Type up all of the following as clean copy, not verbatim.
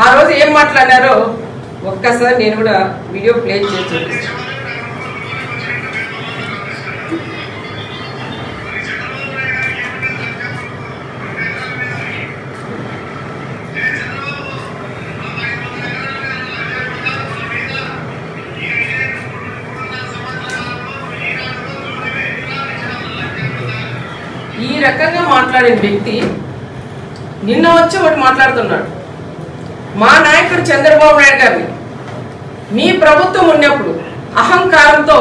ఆ రోజు ఏం మాట్లాడారో ఒక్కసారి నేను కూడా వీడియో ప్లే చేసి చూపిస్తాను. ఈ రకంగా మాట్లాడిన వ్యక్తి నిన్న వచ్చి ఒకటి మాట్లాడుతున్నాడు. మా నాయకుడు చంద్రబాబు నాయుడు గారిని మీ ప్రభుత్వం ఉన్నప్పుడు అహంకారంతో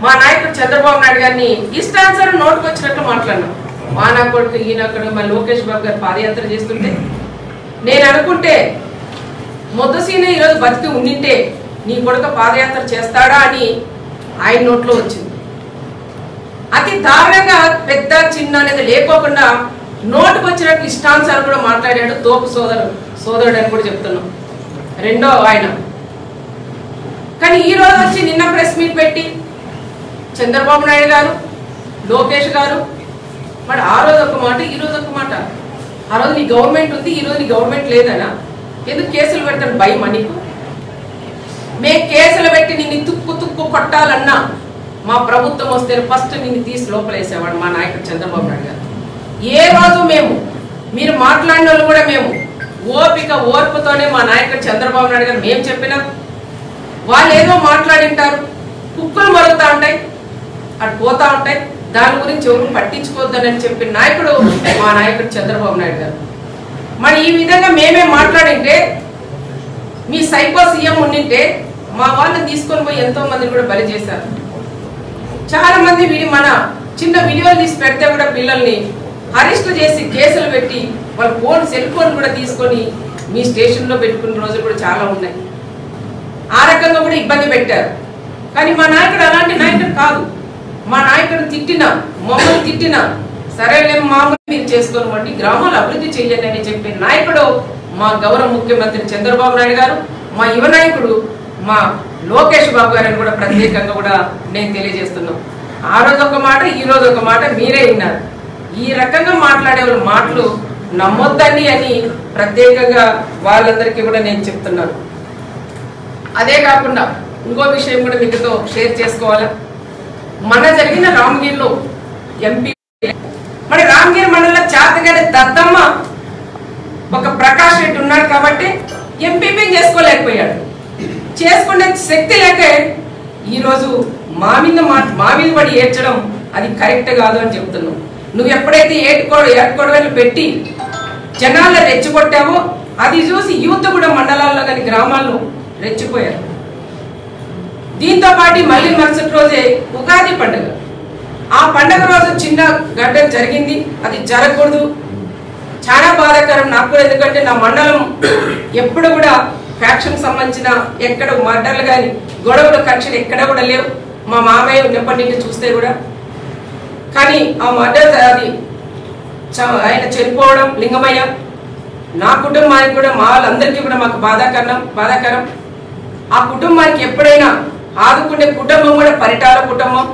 మా నాయకుడు చంద్రబాబు నాయుడు గారిని ఇష్టానుసారం నోటుకు వచ్చినట్టు మాట్లాడినాం. మా నా కొడుకు ఈయనక్కడ మా లోకేష్ బాబు గారు పాదయాత్ర చేస్తుంటే నేను అనుకుంటే మొదసీనే ఈరోజు బతికి ఉండింటే నీ కొడుకు పాదయాత్ర చేస్తాడా అని ఆయన నోట్లో వచ్చింది. అతి దారుణంగా పెద్ద చిన్న అనేది లేకోకుండా నోటుకు వచ్చినట్టు ఇష్టానుసారం కూడా మాట్లాడాడు. తోపు సోదరుడు అని కూడా చెప్తున్నాం. రెండో ఆయన కానీ ఈ రోజు వచ్చి నిన్న ప్రెస్ మీట్ పెట్టి చంద్రబాబు నాయుడు గారు లోకేష్ గారు మరి ఆ రోజు ఒక మాట ఈ రోజు ఒక మాట. ఆ రోజు నీ గవర్నమెంట్ ఉంది, ఈ రోజు నీ గవర్నమెంట్ లేదనా? ఎందుకు కేసులు పెడతాను భయమా నీకు? మేము కేసులు పెట్టి నిన్ను తుక్కు కొట్టాలన్నా మా ప్రభుత్వం వస్తే ఫస్ట్ నిన్ను తీసి లోపలేసేవాడు మా నాయకుడు చంద్రబాబు నాయుడు గారు. ఏ రోజు మీరు మాట్లాడిన వాళ్ళు కూడా మేము ఓర్పుతోనే మా నాయకుడు చంద్రబాబు నాయుడు గారు మేము చెప్పినా వాళ్ళు ఏదో మాట్లాడింటారు, కుక్కలు మరుగుతూ ఉంటాయి, అటు పోతా ఉంటాయి, దాని గురించి ఎవరు పట్టించుకోవద్దని చెప్పిన నాయకుడు మా నాయకుడు చంద్రబాబు నాయుడు గారు. మరి ఈ విధంగా మేమే మాట్లాడింటే మీ సైకో సీఎం ఉండింటే మా వాళ్ళని తీసుకొని పోయి ఎంతో మందిని కూడా బలి చేశారు. చాలా మంది మన చిన్న వీడియోలు తీసి పెడితే కూడా పిల్లల్ని అరెస్ట్ చేసి కేసులు పెట్టి వాళ్ళ సెల్ ఫోన్ కూడా తీసుకొని మీ స్టేషన్లో పెట్టుకున్న రోజులు కూడా చాలా ఉన్నాయి. ఆ రకంగా కూడా ఇబ్బంది పెట్టారు. కానీ మా నాయకుడు అలాంటి నాయకుడు కాదు. మా నాయకుడు తిట్టినా మమ్మల్ని తిట్టినా సరేలే మామూలు మీరు చేసుకోనివ్వండి, గ్రామాలు అభివృద్ధి చేయండి అని చెప్పిన నాయకుడు మా గౌరవ ముఖ్యమంత్రి చంద్రబాబు నాయుడు గారు, మా యువ నాయకుడు మా లోకేష్ బాబు గారిని కూడా ప్రత్యేకంగా కూడా నేను తెలియజేస్తున్నాను. ఆ రోజు ఒక మాట, ఈ రోజు ఒక మాట మీరే విన్నారు. ఈ రకంగా మాట్లాడే మాటలు నమ్మొద్దండి అని ప్రత్యేకంగా వాళ్ళందరికీ కూడా నేను చెప్తున్నాను. అదే కాకుండా ఇంకో విషయం కూడా మీతో షేర్ చేసుకోవాలా. మన జరిగిన రామగిరిలో ఎంపీ మరి రామగిరి మండలంలో చాతగారి దత్తమ్మ ఒక ప్రకాష్ రెడ్డి ఉన్నాడు కాబట్టి ఎంపీపీని చేసుకోలేకపోయాడు. చేసుకునే శక్తి లేక ఈరోజు మా మీద పడి ఏడ్చడం అది కరెక్ట్ కాదు అని చెప్తున్నావు. నువ్వు ఎప్పుడైతే ఏటుకోడవలు పెట్టి జనాల్లో రెచ్చగొట్టావో అది చూసి యూత్ కూడా మండలాల్లో కానీ గ్రామాల్లో రెచ్చిపోయారు. దీంతో పాటు మళ్ళీ మరుసటి రోజే ఉగాది పండుగ. ఆ పండుగ రోజు చిన్న ఘటన జరిగింది, అది జరగకూడదు. చాలా బాధాకరం నాకు కూడా, ఎందుకంటే నా మండలం ఎప్పుడు కూడా ఫ్యాక్షన్ సంబంధించిన ఎక్కడ మర్డర్లు కానీ గొడవలు కక్షలు ఎక్కడ కూడా లేవు. మా మామయ్య ఉన్నప్పటి నుంచి చూస్తే కూడా. కానీ ఆ మర్డర్ అది ఆయన చనిపోవడం లింగమయ్య నా కుటుంబానికి కూడా మా వాళ్ళందరికీ కూడా మాకు బాధాకరం. ఆ కుటుంబానికి ఎప్పుడైనా ఆదుకునే కుటుంబం కూడా పరిటాల కుటుంబం.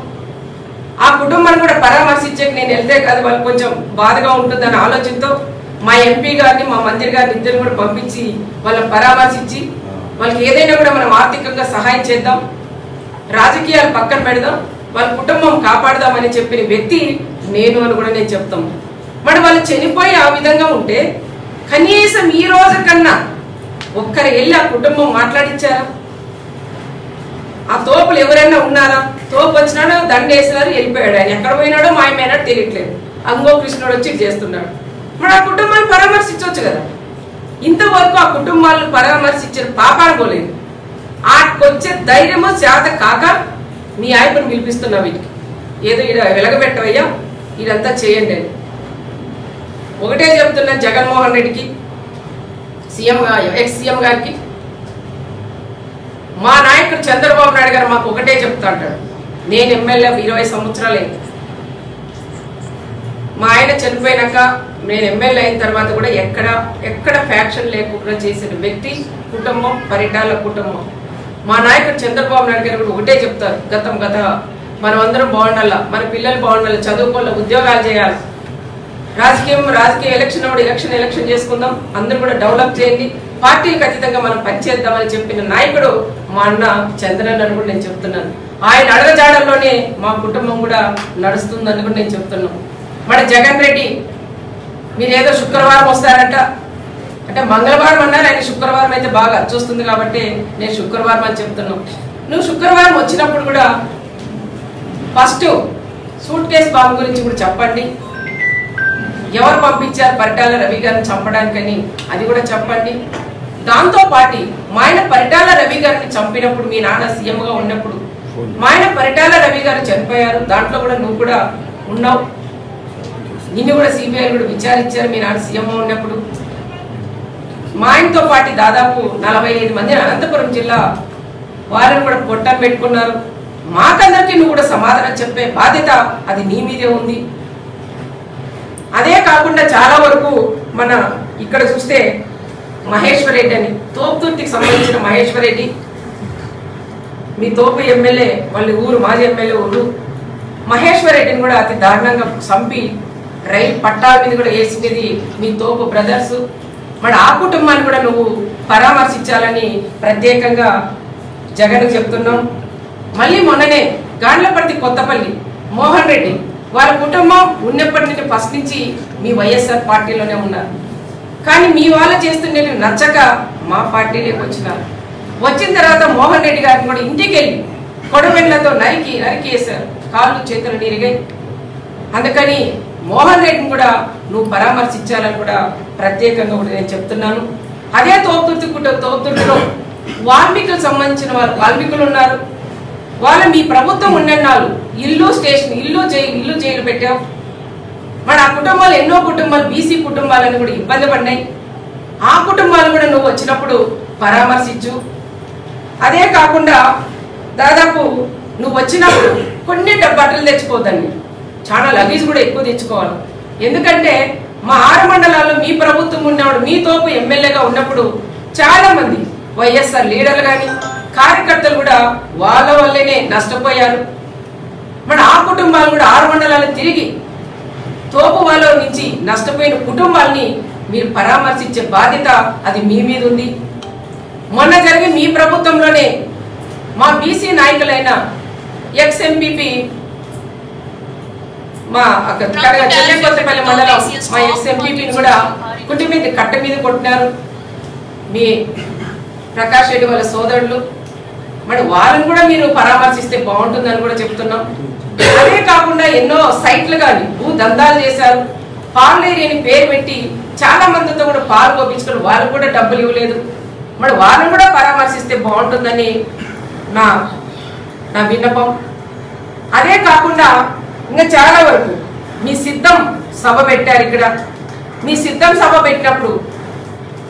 ఆ కుటుంబాన్ని కూడా పరామర్శించే నేను వెళ్తే కాదు వాళ్ళు కొంచెం బాధగా ఉంటుందన్న ఆలోచనతో మా ఎంపీ గారిని మా మంత్రి గారిని ఇద్దరు కూడా పంపించి వాళ్ళని పరామర్శించి వాళ్ళకి ఏదైనా కూడా మనం ఆర్థికంగా సహాయం చేద్దాం, రాజకీయాలు పక్కన పెడదాం, వాళ్ళ కుటుంబం కాపాడదామని చెప్పిన వ్యక్తి నేను అని కూడా నేను చెప్తాం. మరి వాళ్ళు చనిపోయి ఆ విధంగా ఉంటే కనీసం ఈ రోజు కన్నా ఒక్కరు వెళ్ళి ఆ కుటుంబం మాట్లాడించారా? ఆ తోపులు ఎవరైనా ఉన్నారా? తోపు వచ్చినాడో దండేసినారు వెళ్ళిపోయాడు. ఆయన ఎక్కడ పోయినాడో మాయమైనాడు తెలియట్లేదు. అంగో కృష్ణుడు వచ్చి చేస్తున్నాడు. మరి ఆ కుటుంబాన్ని పరామర్శించవచ్చు కదా. ఇంతవరకు ఆ కుటుంబాలను పరామర్శించిన పాపాలు పోలేదు. ఆకొచ్చే ధైర్యము చేత కాక మీ ఆయపని పిలిపిస్తున్నావు. వీటికి ఏదో ఈడ వెలగబెట్టవయ్యా, ఇదంతా చేయండి అని ఒకటే చెప్తున్నా. జగన్మోహన్ రెడ్డికి ఎక్స్ సీఎం గారికి మా నాయకుడు చంద్రబాబు నాయుడు గారు మాకు ఒకటే చెప్తా అంటాడు. నేను ఎమ్మెల్యే 20 సంవత్సరాలే. మా ఆయన చనిపోయినాక నేను ఎమ్మెల్యే అయిన తర్వాత కూడా ఎక్కడ ఫ్యాక్షన్ లేకుండా చేసిన వ్యక్తి కుటుంబం పరిటాల కుటుంబం. మా నాయకుడు చంద్రబాబు నాయుడు గారు కూడా ఒకటే చెప్తారు. గత మనం అందరం బాగుండాలా, మన పిల్లలు బాగుండాలి, చదువుకోవాలి, ఉద్యోగాలు చేయాలి, రాజకీయ ఎలక్షన్ అప్పుడు ఎలక్షన్ చేసుకుందాం, అందరూ కూడా డెవలప్ చేయండి, పార్టీలకు అతీతంగా మనం పనిచేద్దామని చెప్పిన నాయకుడు మా అన్న చంద్రన్ అని కూడా నేను చెప్తున్నాను. ఆయన అడగజాడల్లోనే మా కుటుంబం కూడా నడుస్తుందని కూడా నేను చెప్తున్నాను. మన జగన్ రెడ్డి మీరేదో శుక్రవారం వస్తారంట, అంటే మంగళవారం అన్నారు, ఆయన శుక్రవారం అయితే బాగా చూస్తుంది కాబట్టి నేను శుక్రవారం అని చెప్తున్నాను. నువ్వు శుక్రవారం వచ్చినప్పుడు కూడా ఫస్ట్ సూట్ కేసు బాంబు గురించి కూడా చెప్పండి. ఎవరు పంపించారు పరిటాల రవి గారిని చంపడానికని అది కూడా చెప్పండి. దాంతో పాటు మా ఆయన పరిటాల రవి గారిని చంపినప్పుడు మీ నాన్న సీఎంగా ఉన్నప్పుడు మా ఆయన పరిటాల రవి గారు చనిపోయారు, దాంట్లో కూడా నువ్వు కూడా ఉన్నావు. నిన్ను కూడా సిబిఐ కూడా విచారించారు మీ నాన్న సీఎంగా ఉన్నప్పుడు. మా ఆయనతో పాటు దాదాపు 45 మంది అనంతపురం జిల్లా వారిని కూడా పొట్టం పెట్టుకున్నారు. మాకందరికీ నువ్వు కూడా సమాధానం చెప్పే బాధ్యత అది నీ మీదే ఉంది. అదే కాకుండా చాలా వరకు మన ఇక్కడ చూస్తే మహేశ్వర్ రెడ్డి అని తోపుతుర్తికి సంబంధించిన మహేశ్వర్ రెడ్డి మీ తోపు ఎమ్మెల్యే వాళ్ళ ఊరు మాజీ ఎమ్మెల్యే ఊరు మహేశ్వర్ రెడ్డిని కూడా అతి దారుణంగా చంపి రైలు పట్టాల మీద కూడా వేసినది మీ తోపు బ్రదర్స్. మరి ఆ కుటుంబాన్ని కూడా నువ్వు పరామర్శించాలని ప్రత్యేకంగా జగన్ చెప్తున్నాం. మళ్ళీ మొన్ననే గాండ్లపర్తి కొత్తపల్లి మోహన్ రెడ్డి వాళ్ళ కుటుంబం ఉన్నప్పటి నుంచి ఫస్ట్ నుంచి మీ వైఎస్ఆర్ పార్టీలోనే ఉన్నారు. కానీ మీ వాళ్ళు చేస్తుండే నచ్చక మా పార్టీలోకి వచ్చినారు. వచ్చిన తర్వాత మోహన్ రెడ్డి గారిని కూడా ఇంటికి వెళ్ళి కొడవెళ్లతో నరికేశారు, కాళ్ళు చేతులు నిరిగాయి. అందుకని మోహన్ రెడ్డిని కూడా నువ్వు పరామర్శించాలని కూడా ప్రత్యేకంగా కూడా నేను చెప్తున్నాను. అదే తోపుతుర్తిలో వాల్మీకులకు సంబంధించిన వాళ్ళు వాల్మీకులు ఉన్నారు. వాళ్ళు మీ ప్రభుత్వం ఉన్నన్నాళ్ళు ఇల్లు స్టేషన్ ఇల్లు జైలు పెట్టావు. మరి ఆ కుటుంబాలు ఎన్నో కుటుంబాలు బీసీ కుటుంబాలను కూడా ఇబ్బంది పడినాయి. ఆ కుటుంబాలు కూడా నువ్వు వచ్చినప్పుడు పరామర్శించు. అదే కాకుండా దాదాపు నువ్వు వచ్చినప్పుడు కొన్ని బట్టలు తెచ్చుకోవద్దండి, చాలా లగేజ్ కూడా ఎక్కువ తెచ్చుకోవాలి. ఎందుకంటే మా 6 మండలాల్లో మీ ప్రభుత్వం ఉన్నప్పుడు మీ తోపు ఎమ్మెల్యేగా ఉన్నప్పుడు చాలా మంది వైఎస్ఆర్ లీడర్లు కానీ కార్యకర్తలు కూడా వాళ్ళ వల్లనే నష్టపోయారు. మరి ఆ కుటుంబాలు కూడా 6 మండలాలు తిరిగి తోపు వాళ్ళ నుంచి నష్టపోయిన కుటుంబాలని మీరు పరామర్శించే బాధ్యత అది మీ మీద ఉంది. మొన్న జరిగి మీ ప్రభుత్వంలోనే మా బీసీ నాయకులైన ఎక్స్ ఎంపీపీ మా చెన్నకొత్తపల్లి మండలం మా ఎక్స్ ఎంపీపీని కూడా కుటుంబ మీద కట్ట మీద కొట్టినారు మీ ప్రకాష్ రెడ్డి వాళ్ళ సోదరులు. మరి వాళ్ళని కూడా మీరు పరామర్శిస్తే బాగుంటుందని కూడా చెప్తున్నాం. అదే కాకుండా ఎన్నో సైట్లు కానీ భూ దందాలు చేశారు. పార్లేరియని పేరు పెట్టి చాలా మందితో కూడా పాలు పంపించుకొని వాళ్ళకు కూడా డబ్బులు ఇవ్వలేదు. మరి వాళ్ళని కూడా పరామర్శిస్తే బాగుంటుందని నా విన్నపం. అదే కాకుండా ఇంకా చాలా వరకు మీ సిద్ధం సభ పెట్టారు ఇక్కడ. మీ సిద్ధం సభ పెట్టినప్పుడు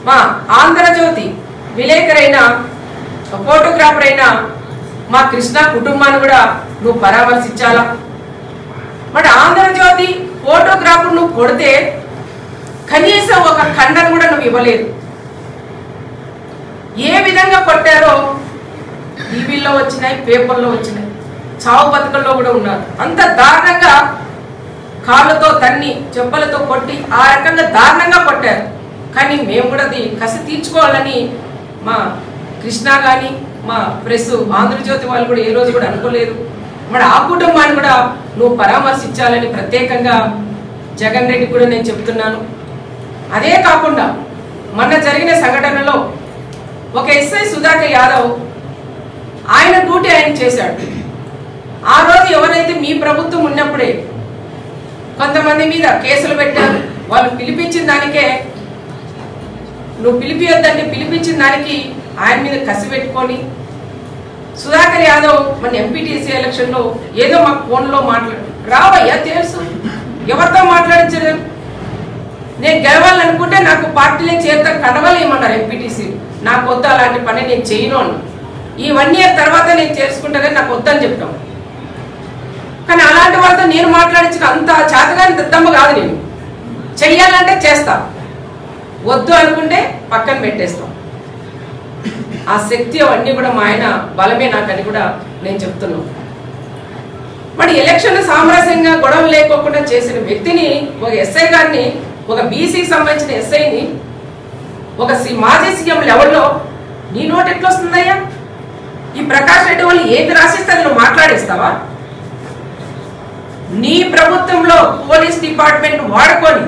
మా ఆంధ్రజ్యోతి విలేకరైన ఫోటోగ్రాఫర్ అయిన మా కృష్ణ కుటుంబాన్ని కూడా నువ్వు పరామర్శించాలా. మరి ఆంధ్రజ్యోతి ఫోటోగ్రాఫర్ నువ్వు కొడితే కనీసం ఒక ఖండన కూడా నువ్వు ఇవ్వలేదు. ఏ విధంగా కొట్టారో టీవీల్లో వచ్చినాయి, పేపర్లో వచ్చినాయి, చావు బతుకల్లో కూడా ఉన్నారు. అంత దారుణంగా కాళ్ళతో తన్ని చెప్పులతో కొట్టి ఆ రకంగా దారుణంగా కొట్టారు. కానీ మేము కూడా అది కసి తీర్చుకోవాలని మా కృష్ణ కానీ మా ప్రెస్ ఆంధ్రజ్యోతి వాళ్ళు కూడా ఏ రోజు కూడా అనుకోలేదు. మరి ఆ కుటుంబాన్ని కూడా నువ్వు పరామర్శించాలని ప్రత్యేకంగా జగన్ రెడ్డి కూడా నేను చెప్తున్నాను. అదే కాకుండా మొన్న జరిగిన సంఘటనలో ఒక ఎస్ఐ సుధాకర్ యాదవ్ ఆయన డ్యూటీ ఆయన చేశాడు. ఆ రోజు ఎవరైతే మీ ప్రభుత్వం ఉన్నప్పుడే కొంతమంది మీద కేసులు పెట్టారు. వాళ్ళు పిలిపించిన దానికే నువ్వు పిలిపియొద్దంటే పిలిపించిన దానికి ఆయన మీద కసి పెట్టుకొని సుధాకర్ యాదవ్ మన ఎంపీటీసీ ఎలక్షన్లో ఏదో మాకు ఫోన్లో మాట్లాడు రావయ్యా తెలుసు ఎవరితో మాట్లాడించలేదు. నేను గెలవాలనుకుంటే నాకు పార్టీలో చేరుతా కడవలేమన్నారు ఎంపీటీసీ. నాకు వద్దు అలాంటి పని నేను చేయను అన్న. ఈ 1 year తర్వాత నేను చేసుకుంటానే నాకు వద్దని చెప్తాం. కానీ అలాంటి వాళ్ళతో నేను మాట్లాడించిన అంత చేతగాని దద్దమ్మ కాదు. నేను చెయ్యాలంటే చేస్తా, వద్దు అనుకుంటే పక్కన పెట్టేస్తాం. ఆ శక్తి అవన్నీ కూడా మా ఆయన బలమే నాకని కూడా నేను చెప్తున్నాను. మరి ఎలక్షన్ సామరస్యంగా గొడవ లేకోకుండా చేసిన వ్యక్తిని ఒక ఎస్ఐ గారిని ఒక బీసీకి సంబంధించిన ఎస్ఐని ఒక మాజీ సీఎం లెవెల్లో నీ నోట్ ఎట్లా వస్తుందయ్యా? ఈ ప్రకాష్ రెడ్డి వాళ్ళు ఏది రాసిస్తే అది నువ్వు మాట్లాడేస్తావా? నీ ప్రభుత్వంలో పోలీస్ డిపార్ట్మెంట్ వాడుకొని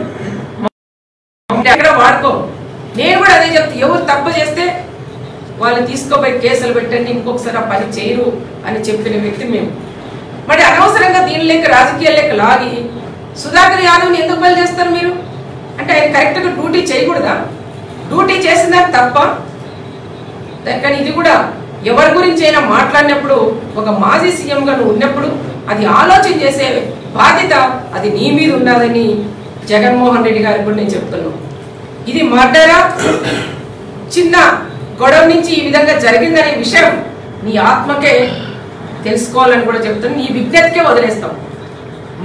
వాడుకో. నేను కూడా అదే చెప్తా, ఎవరు తప్పు చేస్తే వాళ్ళని తీసుకోపోయి కేసులు పెట్టండి, ఇంకొకసారి ఆ పని చేయరు అని చెప్పిన వ్యక్తి మేము. మరి అనవసరంగా దీనిలోకి రాజకీయాల్లోకి లాగి సుధాకర్ యాదవ్ని ఎందుకు బలి చేస్తారు మీరు? అంటే ఆయన కరెక్ట్గా డ్యూటీ చేయకూడదా? డ్యూటీ చేసిందా తప్ప? కానీ ఇది కూడా ఎవరి గురించి అయినా మాట్లాడినప్పుడు ఒక మాజీ సీఎంగా నువ్వు ఉన్నప్పుడు అది ఆలోచన చేసే బాధ్యత అది నీ మీద ఉన్నదని జగన్మోహన్ రెడ్డి గారికి కూడా నేను చెప్తున్నాను. ఇది మర్డరా చిన్న గొడవ నుంచి ఈ విధంగా జరిగిందనే విషయం నీ ఆత్మకే తెలుసుకోవాలని కూడా చెప్తున్నాను. నీ విజ్ఞతకే వదిలేస్తాం.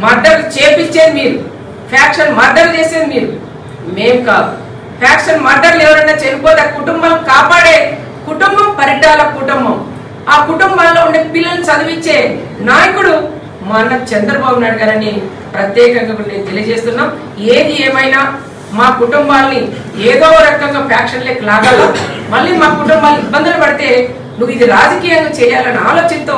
మర్డర్ చేపించేది మీరు, ఫ్యాక్షన్ మర్డర్ చేసేది మీరు, మేం కాదు. ఫ్యాక్షన్ మర్డర్లు ఎవరైనా చనిపోతే కుటుంబాలు కాపాడే కుటుంబం పరిటాల కుటుంబం. ఆ కుటుంబాల్లో ఉండే పిల్లల్ని చదివించే నాయకుడు మా అన్న చంద్రబాబు నాయుడు గారని ప్రత్యేకంగా నేను తెలియజేస్తున్నాం. ఏది ఏమైనా మా కుటుంబాల్ని ఏదో రకంగా ఫ్యాక్షన్లోకి లాగాల, మళ్ళీ మా కుటుంబాలు ఇబ్బందులు పడితే నువ్వు ఇది రాజకీయంగా చేయాలన్న ఆలోచనతో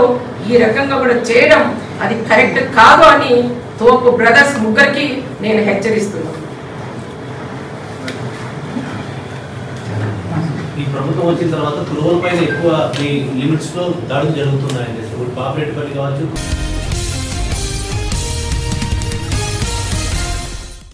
ఈ రకంగా కూడా చేయడం అది కరెక్ట్ కాదు అని తోపు బ్రదర్స్ ముగ్గురికి నేను హెచ్చరిస్తున్నాను. ఈ ప్రభుత్వం వచ్చిన తర్వాత కురువుల పైన ఎక్కువ ఈ లిమిట్స్ లో దాడులు జరుగుతున్నాయండి. పాపరేట్ పని కావచ్చు.